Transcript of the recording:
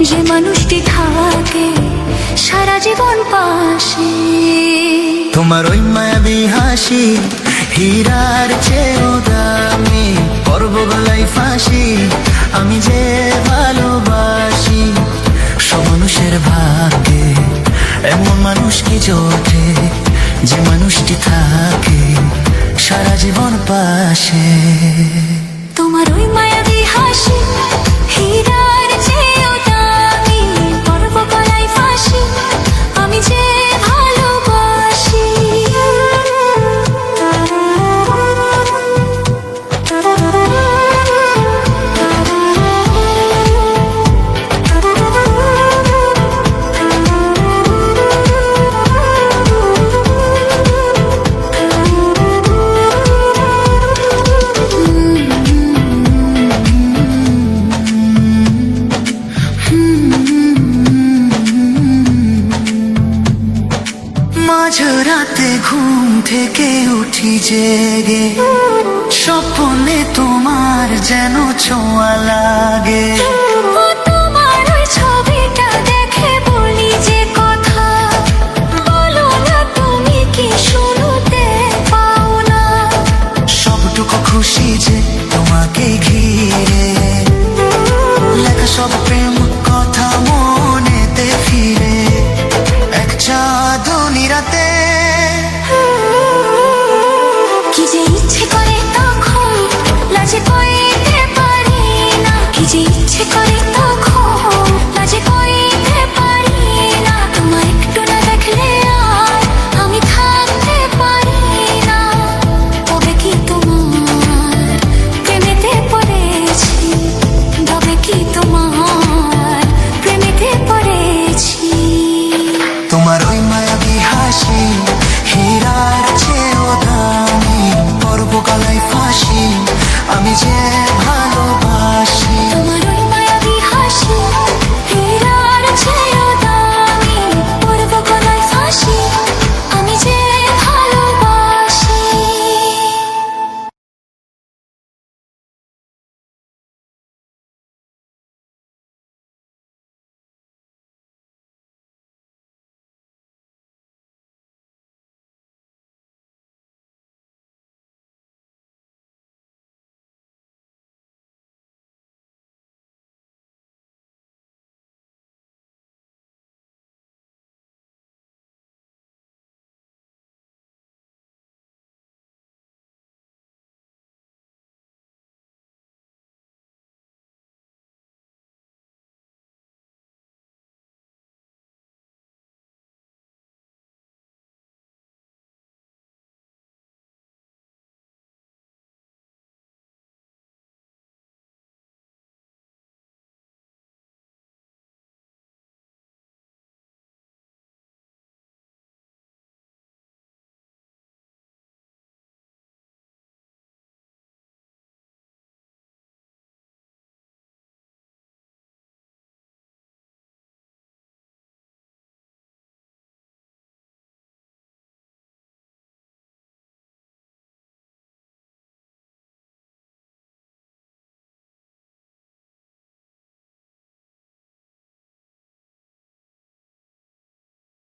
যে মানুষটি থাকে সারা জীবন পাশে। তোমার ওই মায়াবী হাসি হীরার চেয়েও দামি, পরব গলায় ফাঁসি আমি যে ভালোবাসি। সব মানুষের ভাগ্যে এমন মানুষ কি জোটে, যে মানুষটি থাকে সারা জীবন পাশে। তোমার ওই মায়াবী হাসি হীরার চেয়েও দামি, পরব গলায় ফাঁসি আমি যে ভালোবাসি। মাঝরাতে ঘুম থেকে উঠি জেগে, স্বপ্নে তোমার যেন ছোঁয়া লাগে।